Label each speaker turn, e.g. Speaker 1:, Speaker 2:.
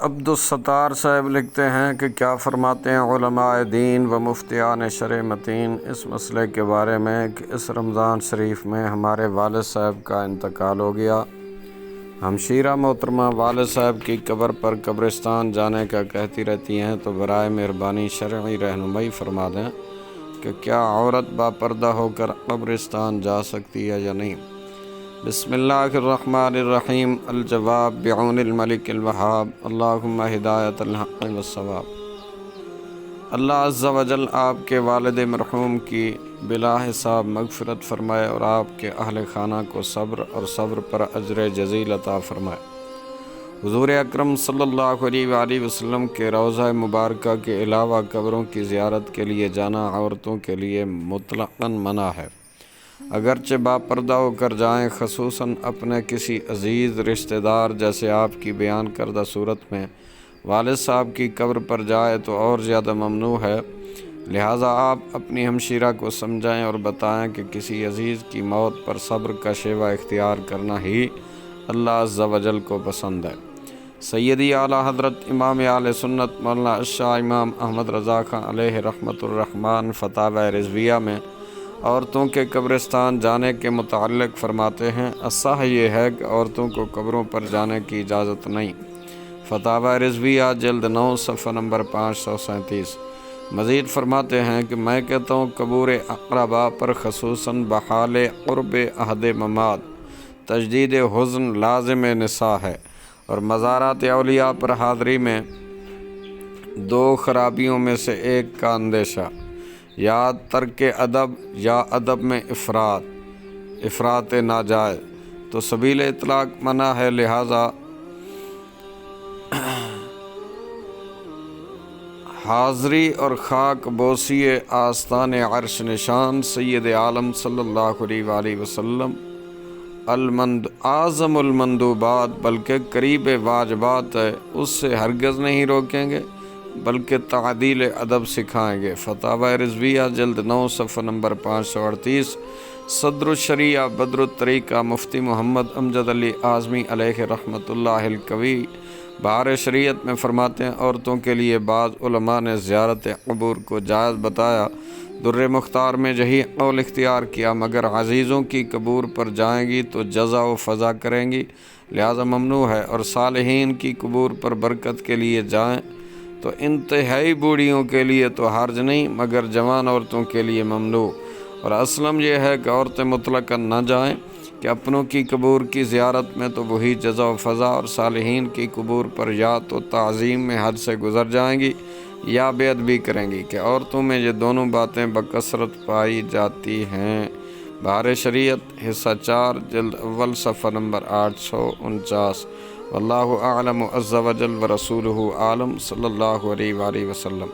Speaker 1: عبدالستار صاحب لکھتے ہیں کہ کیا فرماتے ہیں علماء دین و مفتیان شرع متین اس مسئلے کے بارے میں کہ اس رمضان شریف میں ہمارے والد صاحب کا انتقال ہو گیا۔ ہمشیرہ محترمہ والد صاحب کی قبر پر قبرستان جانے کا کہتی رہتی ہیں، تو برائے مہربانی شرعی رہنمائی فرما دیں کہ کیا عورت باپردہ ہو کر قبرستان جا سکتی ہے یا نہیں؟ بسم اللہ الرحمن الرحیم۔ الجواب بعون الملک الوہاب، اللہم ہدایت الحق والصواب۔ اللہ عز و جل آپ کے والد مرحوم کی بلا حساب مغفرت فرمائے اور آپ کے اہل خانہ کو صبر اور صبر پر اجر جزیل عطا فرمائے۔ حضور اکرم صلی اللہ علیہ وآلہ وسلم کے روضہ مبارکہ کے علاوہ قبروں کی زیارت کے لیے جانا عورتوں کے لیے مطلقاً منع ہے، اگرچہ باپردہ ہو کر جائیں، خصوصاً اپنے کسی عزیز رشتہ دار جیسے آپ کی بیان کردہ صورت میں والد صاحب کی قبر پر جائے تو اور زیادہ ممنوع ہے۔ لہٰذا آپ اپنی ہمشیرہ کو سمجھائیں اور بتائیں کہ کسی عزیز کی موت پر صبر کا شیوہ اختیار کرنا ہی اللہ عز و جل کو پسند ہے۔ سیدی اعلیٰ حضرت امام اہل سنت مولانا الشاہ امام احمد رضا خان علیہ رحمۃ الرحمن فتاوی رضویہ میں عورتوں کے قبرستان جانے کے متعلق فرماتے ہیں، اصح یہ ہے کہ عورتوں کو قبروں پر جانے کی اجازت نہیں۔ فتاوی رضویہ جلد 9 صفحہ نمبر 537۔ مزید فرماتے ہیں کہ میں کہتا ہوں قبور اقربا پر خصوصاً بحال قرب عہد ممات تجدید حزن لازم نساء ہے، اور مزارات اولیاء پر حاضری میں 2 خرابیوں میں سے ایک کا اندیشہ، یا ترک ادب یا ادب میں افراط ناجائز، تو سبیل اطلاق منع ہے۔ لہٰذا حاضری اور خاک بوسی آستان عرش نشان سید عالم صلی اللہ علیہ وآلہ وسلم اعظم المندوبات بلکہ قریب واجبات ہے، اس سے ہرگز نہیں روکیں گے بلکہ تعدیل ادب سکھائیں گے۔ فتاوی رضویہ جلد 9 صفحہ نمبر 538۔ صدر الشریعہ بدر الطریقہ مفتی محمد امجد علی اعظمی علیہ رحمۃ اللہ القوی بہار شریعت میں فرماتے ہیں، عورتوں کے لیے بعض علماء نے زیارت قبور کو جائز بتایا، در مختار میں یہی قول اختیار کیا، مگر عزیزوں کی قبور پر جائیں گی تو جزا و فضا کریں گی، لہذا ممنوع ہے، اور صالحین کی قبور پر برکت کے لیے جائیں تو انتہائی بوڑھیوں کے لیے تو حرج نہیں، مگر جوان عورتوں کے لیے ممنوع۔ اور اصلاً یہ ہے کہ عورتیں مطلقاً نہ جائیں کہ اپنوں کی قبور کی زیارت میں تو وہی جزا و فضا، اور صالحین کی قبور پر یا تو تعظیم میں حد سے گزر جائیں گی یا بے ادبی کریں گی، کہ عورتوں میں یہ دونوں باتیں بکثرت پائی جاتی ہیں۔ بہار شریعت حصہ 4 جلد اول صفحہ نمبر 849۔ واللہ اعلم عز و جل و رسولہ عالم صلی اللہ علیہ وآلہ وسلم۔